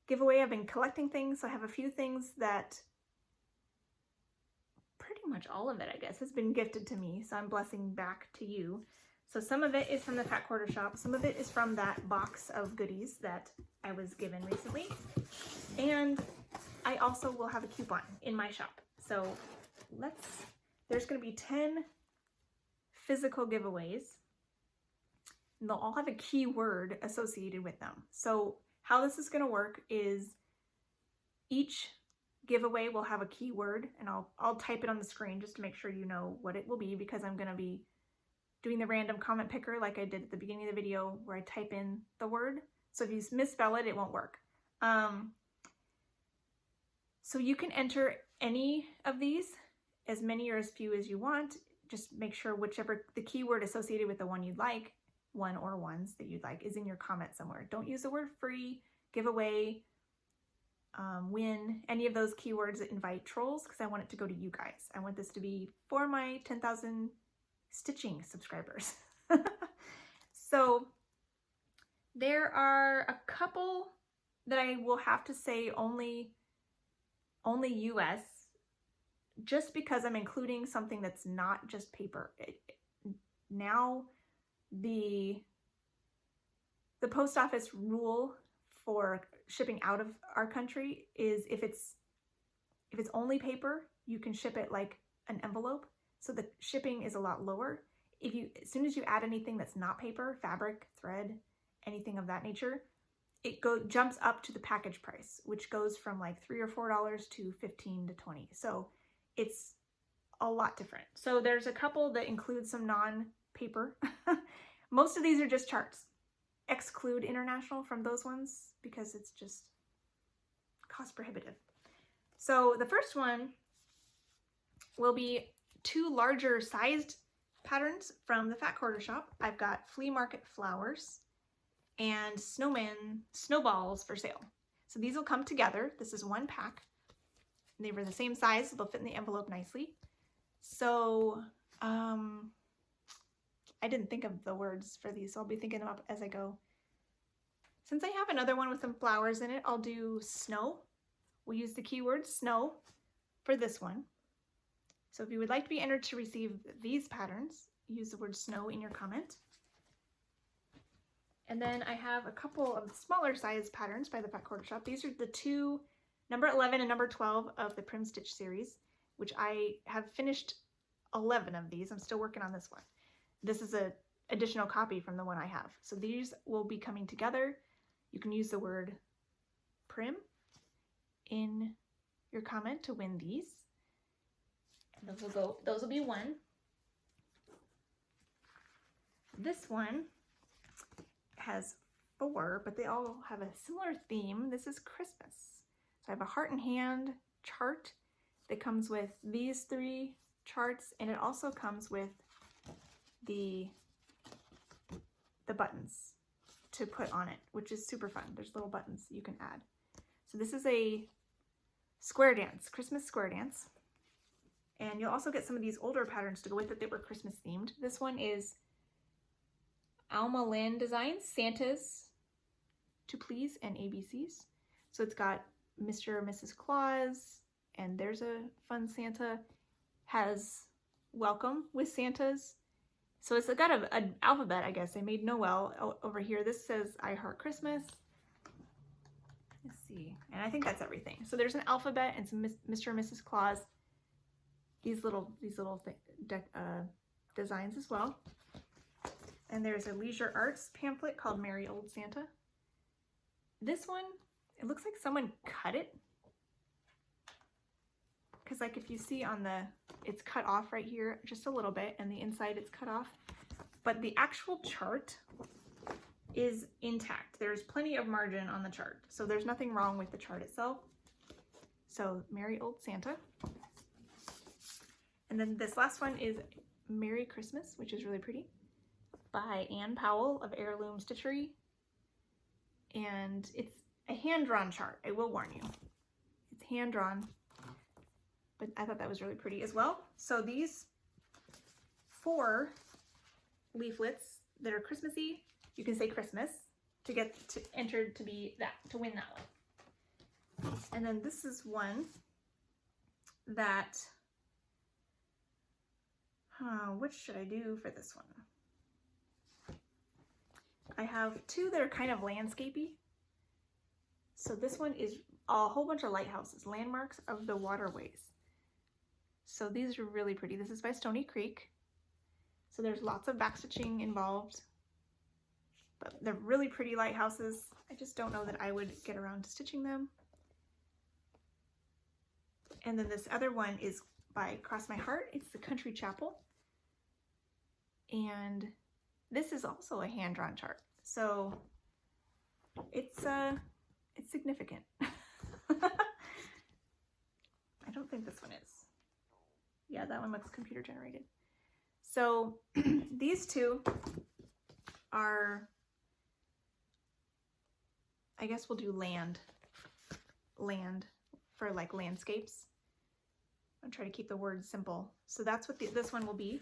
giveaway. I've been collecting things. So I have a few things that, pretty much all of it, I guess, has been gifted to me. So I'm blessing back to you. So some of it is from the Fat Quarter Shop. Some of it is from that box of goodies that I was given recently. And I also will have a coupon in my shop. So there's going to be 10 physical giveaways. And they'll all have a keyword associated with them. So how this is going to work is each giveaway will have a keyword, and I'll type it on the screen just to make sure you know what it will be, because I'm going to be doing the random comment picker like I did at the beginning of the video, where I type in the word. So if you misspell it, it won't work. So you can enter any of these, as many or as few as you want. Just make sure whichever the keyword associated with the one you'd like, one or ones that you'd like, is in your comment somewhere. Don't use the word free, giveaway, win, any of those keywords that invite trolls, because I want it to go to you guys. I want this to be for my 10,000 stitching subscribers. So there are a couple that I will have to say only US, just because I'm including something that's not just paper. Now the post office rule for shipping out of our country is if it's only paper, you can ship it like an envelope. So the shipping is a lot lower. As soon as you add anything that's not paper, fabric, thread, anything of that nature, it jumps up to the package price, which goes from like $3 or $4 to $15 to $20. So it's a lot different. So there's a couple that include some non-paper. Most of these are just charts. Exclude international from those ones because it's just cost prohibitive. So the first one will be 2 larger sized patterns from the Fat Quarter Shop. I've got Flea Market Flowers and Snowballs for sale. So these will come together. This is one pack. They were the same size, so they'll fit in the envelope nicely. So I didn't think of the words for these, so I'll be thinking them up as I go. Since I have another one with some flowers in it, I'll do snow. We'll use the keyword snow for this one. So if you would like to be entered to receive these patterns, use the word snow in your comment. And then I have a couple of smaller size patterns by the Fat Quarter Shop. These are the two, number 11 and number 12 of the Prim Stitch series, which I have finished 11 of these. I'm still working on this one. This is an additional copy from the one I have. So these will be coming together. You can use the word Prim in your comment to win these. And those will be one. This one has 4, but they all have a similar theme. This is Christmas. So I have a heart and hand chart that comes with these 3 charts, and it also comes with the buttons to put on it, which is super fun. There's little buttons you can add. So this is a square dance, Christmas square dance. And you'll also get some of these older patterns to go with it that were Christmas themed. This one is Alma Lynn Designs, Santa's to Please and ABCs. So it's got Mr. and Mrs. Claus, and there's a fun Santa, has Welcome with Santas. So it's got an alphabet, I guess. I made Noel over here. This says I Heart Christmas. Let's see. And I think that's everything. So there's an alphabet and some Mr. and Mrs. Claus. These little designs as well. And there's a Leisure Arts pamphlet called Merry Old Santa. This one, it looks like someone cut it. Because like if you see on it's cut off right here just a little bit, and the inside it's cut off. But the actual chart is intact. There's plenty of margin on the chart. So there's nothing wrong with the chart itself. So Merry Old Santa. And then this last one is Merry Christmas, which is really pretty, by Ann Powell of Heirloom Stitchery. And it's a hand-drawn chart, I will warn you. It's hand-drawn, but I thought that was really pretty as well. So these 4 leaflets that are Christmassy, you can say Christmas to get to entered to be that, to win that one. And then this is one that, what should I do for this one? I have 2 that are kind of landscapey. So this one is a whole bunch of lighthouses, landmarks of the waterways. So these are really pretty. This is by Stony Creek. So there's lots of backstitching involved, but they're really pretty lighthouses. I just don't know that I would get around to stitching them. And then this other one is by Cross My Heart. It's the Country Chapel. And this is also a hand-drawn chart. So it's significant. I don't think this one is. Yeah, that one looks computer generated. So these 2 are, I guess we'll do land for like landscapes. I'll try to keep the words simple. So that's what this one will be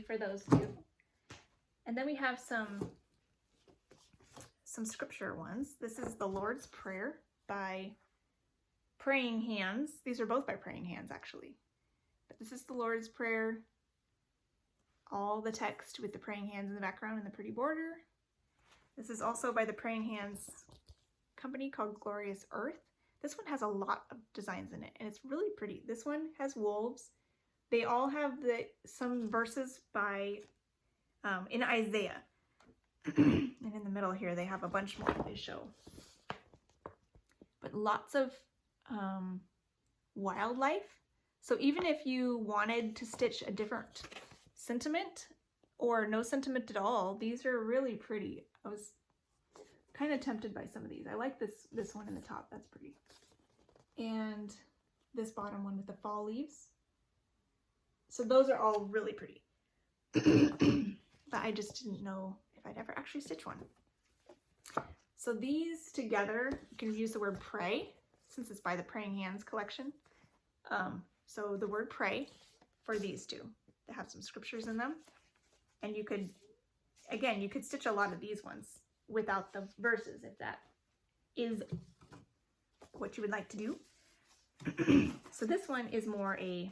for those 2. And then we have some scripture ones. This is the Lord's Prayer by Praying Hands. These are both by Praying Hands, actually. But this is the Lord's Prayer. All the text with the praying hands in the background and the pretty border. This is also by the Praying Hands company called Glorious Earth. This one has a lot of designs in it, and it's really pretty. This one has wolves. They all have some verses by in Isaiah. And in the middle here, they have a bunch more that they show. But lots of wildlife. So even if you wanted to stitch a different sentiment or no sentiment at all, these are really pretty. I was kind of tempted by some of these. I like this one in the top. That's pretty. And this bottom one with the fall leaves. So those are all really pretty. But I just didn't know if I'd ever actually stitch one. So these together, you can use the word pray, since it's by the Praying Hands collection. So the word pray for these two. They have some scriptures in them. And you could, again, you could stitch a lot of these ones without the verses, if that is what you would like to do. So this one is more a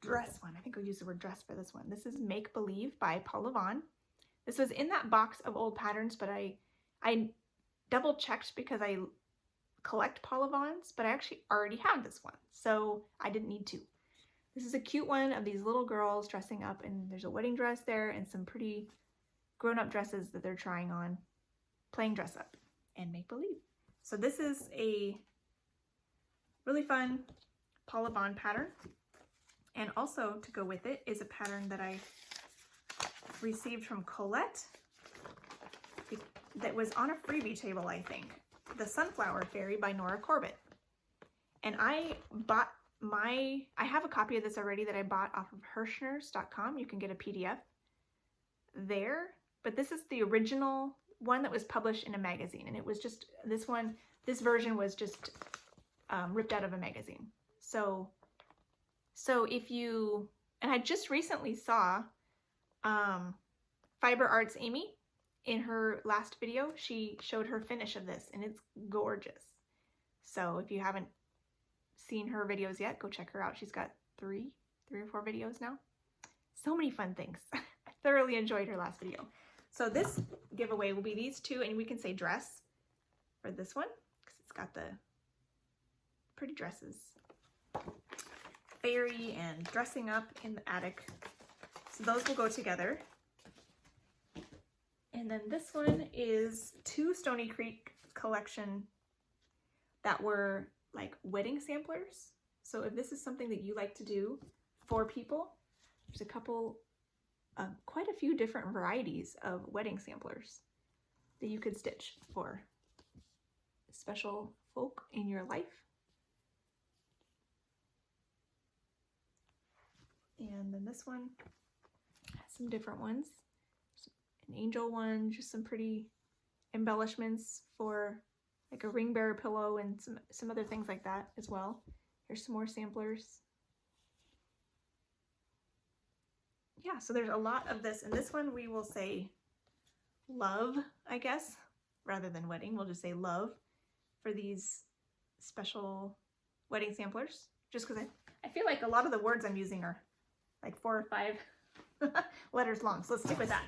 dress one. I think I'll use the word dress for this one. This is Make Believe by Paula Vaughn. This was in that box of old patterns, but I double checked because I collect Paula Vaughn's, but I actually already have this one, so I didn't need to. This is a cute one of these little girls dressing up, and there's a wedding dress there and some pretty grown-up dresses that they're trying on, playing dress up and make believe. So this is a really fun Paula Vaughn pattern. And also to go with it is a pattern that I received from Colette that was on a freebie table, I think. The Sunflower Fairy by Nora Corbett. And I bought I have a copy of this already that I bought off of Hirschners.com. You can get a PDF there, but this is the original one that was published in a magazine, and it was just, this version was just ripped out of a magazine. So if you, and I just recently saw Fiber Arts Amy in her last video. She showed her finish of this, and it's gorgeous. So if you haven't seen her videos yet, go check her out. She's got three or four videos now. So many fun things. I thoroughly enjoyed her last video. So this giveaway will be these two, and we can say dress for this one because it's got the pretty dresses. Fairy and dressing up in the attic. So those will go together. And then this one is two Stony Creek collection that were like wedding samplers. So if this is something that you like to do for people, there's a couple, quite a few different varieties of wedding samplers that you could stitch for special folk in your life. And then this one has some different ones. An angel one, just some pretty embellishments for like a ring bearer pillow and some other things like that as well. Here's some more samplers. Yeah, so there's a lot of this. And this one we will say love, I guess, rather than wedding. We'll just say love for these special wedding samplers. Just because I feel like a lot of the words I'm using are like 4 or 5 letters long. So let's stick with that.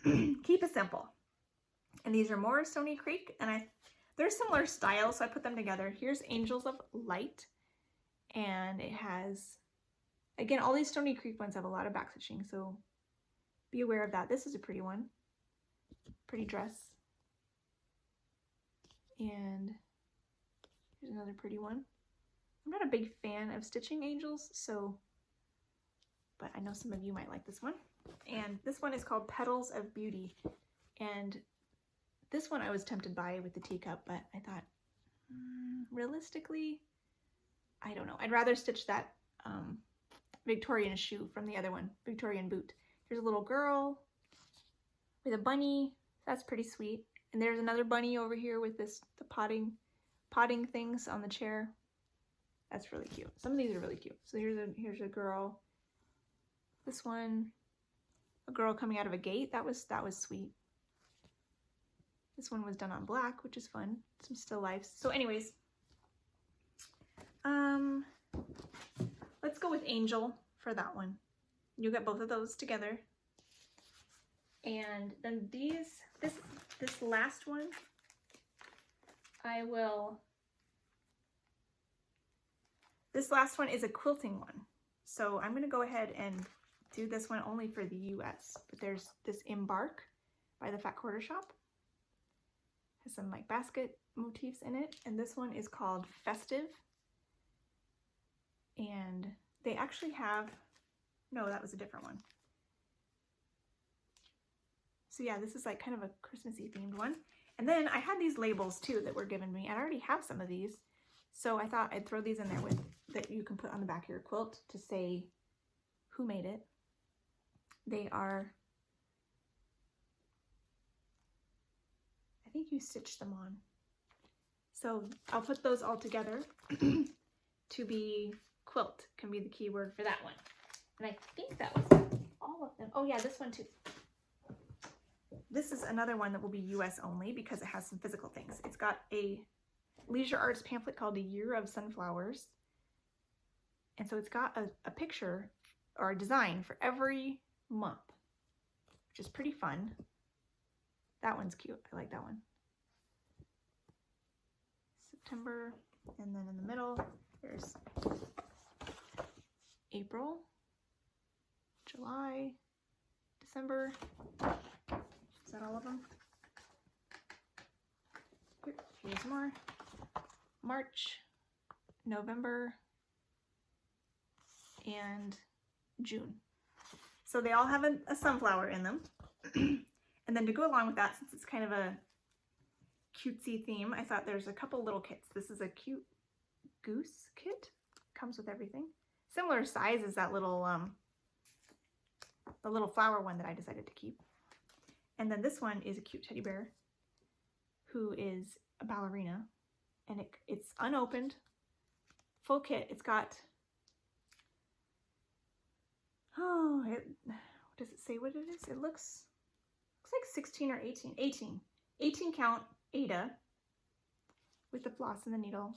Keep it simple. And these are more Stony Creek, and they're similar style, so I put them together. Here's Angels of Light, and it has, again, all these Stony Creek ones have a lot of back stitching, so be aware of that. This is a pretty one, pretty dress. And here's another pretty one. I'm not a big fan of stitching angels, but I know some of you might like this one. And this one is called Petals of Beauty. And this one I was tempted by with the teacup, but I thought, realistically, I don't know. I'd rather stitch that Victorian shoe from the other one, Victorian boot. Here's a little girl with a bunny. That's pretty sweet. And there's another bunny over here with the potting things on the chair. That's really cute. Some of these are really cute. So here's a girl. This one, a girl coming out of a gate. That was sweet. This one was done on black, which is fun. Some still lifes. So anyways, let's go with Angel for that one. You'll get both of those together. And then this last one, this last one is a quilting one. So I'm going to go ahead and do this one only for the US. But there's this Embark by the Fat Quarter Shop. Has some like basket motifs in it. And this one is called Festive. And they actually have, no, that was a different one. So yeah, this is like kind of a Christmassy themed one. And then I had these labels too that were given me. I already have some of these. So I thought I'd throw these in there that you can put on the back of your quilt to say who made it. They are, I think you stitched them on. So I'll put those all together to be quilt, can be the key word for that one. And I think that was all of them. Oh yeah, this one too. This is another one that will be US only because it has some physical things. It's got a leisure arts pamphlet called A Year of Sunflowers. And so it's got a picture or a design for every month, which is pretty fun. That one's cute. I like that one. September, and then in the middle, there's April, July, December. Is that all of them? Here's more. March, November, and June. So they all have a sunflower in them. And then to go along with that, since it's kind of a cutesy theme, I thought there's a couple little kits. This is a cute goose kit. Comes with everything. Similar size as that little, the little flower one that I decided to keep. And then this one is a cute teddy bear who is a ballerina. And it's unopened, full kit. It's got, does it say what it is? It looks like 16 or 18. 18 count Ada with the floss and the needle.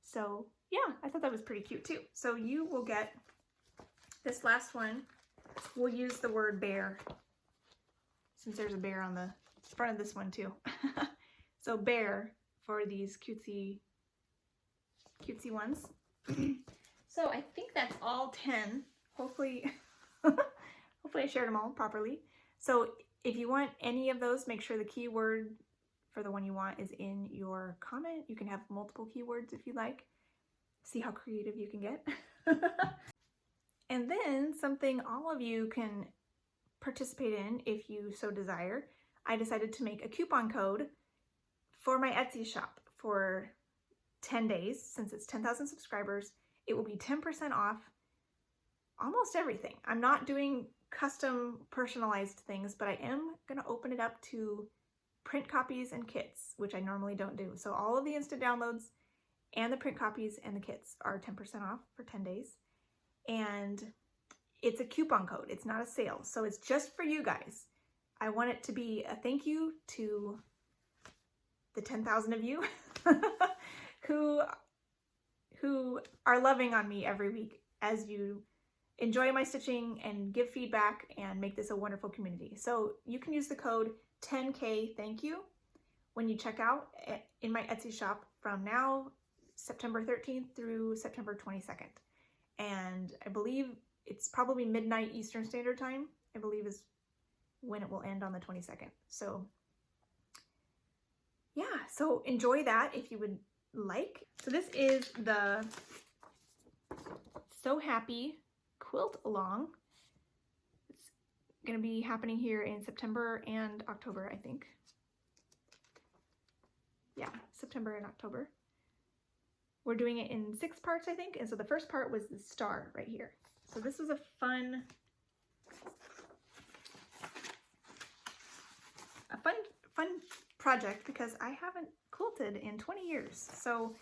So yeah, I thought that was pretty cute too. So you will get this last one. We'll use the word bear since there's a bear on the front of this one too. So bear for these cutesy ones. So I think that's all 10. Hopefully, hopefully I shared them all properly. So if you want any of those, make sure the keyword for the one you want is in your comment. You can have multiple keywords if you like. See how creative you can get. And then something all of you can participate in if you so desire. I decided to make a coupon code for my Etsy shop for 10 days. Since it's 10,000 subscribers, it will be 10% off almost everything. I'm not doing custom personalized things, but I am going to open it up to print copies and kits, which I normally don't do. So all of the instant downloads and the print copies and the kits are 10% off for 10 days. And it's a coupon code. It's not a sale. So it's just for you guys. I want it to be a thank you to the 10,000 of you who are loving on me every week as you enjoy my stitching and give feedback and make this a wonderful community. So you can use the code 10K thank you when you check out in my Etsy shop from now, September 13th through September 22nd. And I believe it's probably midnight Eastern Standard Time, I believe is when it will end on the 22nd. So yeah, so enjoy that if you would like. So this is the So Happy quilt along. It's going to be happening here in September and October, I think. Yeah, September and October. We're doing it in 6 parts, I think. And so the first part was the star right here. So this was a fun project because I haven't quilted in 20 years. So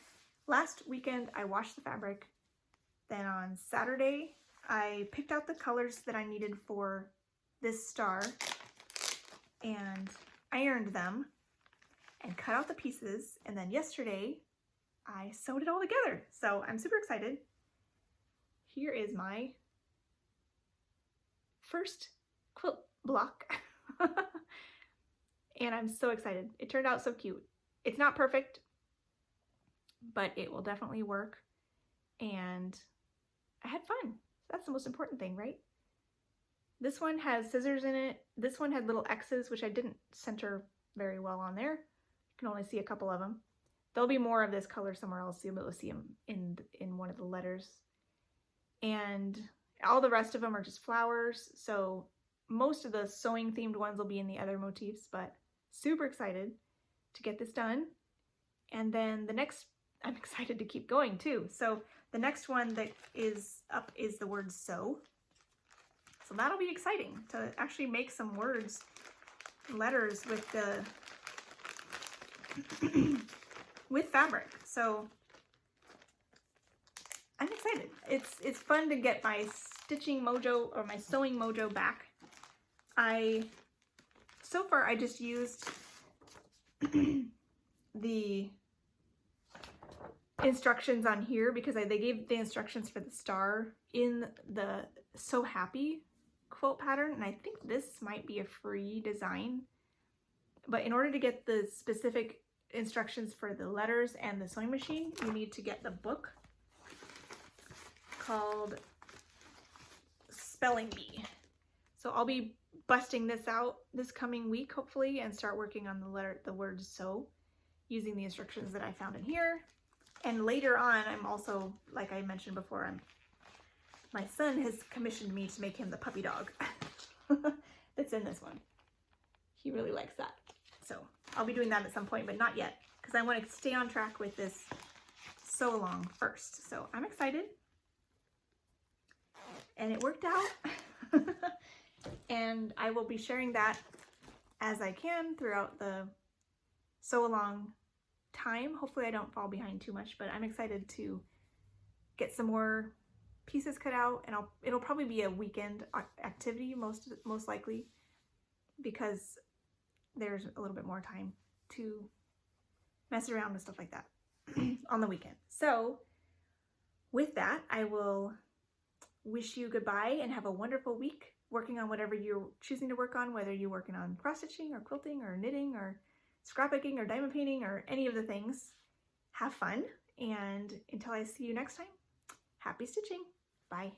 last weekend I washed the fabric. Then on Saturday I picked out the colors that I needed for this star and ironed them and cut out the pieces. And then yesterday I sewed it all together. So I'm super excited. Here is my first quilt block. And I'm so excited. It turned out so cute. It's not perfect, but it will definitely work. And I had fun. That's the most important thing, right? This one has scissors in it. This one had little X's, which I didn't center very well on there. You can only see a couple of them. There'll be more of this color somewhere else. You'll be able to see them in one of the letters. And all the rest of them are just flowers. So most of the sewing themed ones will be in the other motifs, but super excited to get this done. And then the next, I'm excited to keep going too. So the next one that is up is the word sew. So that'll be exciting to actually make some words, letters with the, with fabric. So I'm excited. It's fun to get my stitching mojo or my sewing mojo back. I so far I just used the instructions on here because they gave the instructions for the star in the So Happy quilt pattern, and I think this might be a free design. But in order to get the specific instructions for the letters and the sewing machine, you need to get the book called Spelling Bee. So I'll be busting this out this coming week, hopefully, and start working on the word sew using the instructions that I found in here. And later on, I'm also, like I mentioned before, my son has commissioned me to make him the puppy dog that's in this one. He really likes that. So I'll be doing that at some point, but not yet, because I want to stay on track with this sew along first. So I'm excited. And it worked out. And I will be sharing that as I can throughout the sew along time. Hopefully I don't fall behind too much, but I'm excited to get some more pieces cut out, and it'll probably be a weekend activity most likely, because there's a little bit more time to mess around with stuff like that on the weekend. So with that, I will wish you goodbye and have a wonderful week working on whatever you're choosing to work on, whether you're working on cross stitching or quilting or knitting or scrapbooking or diamond painting or any of the things. Have fun, and until I see you next time, happy stitching. Bye.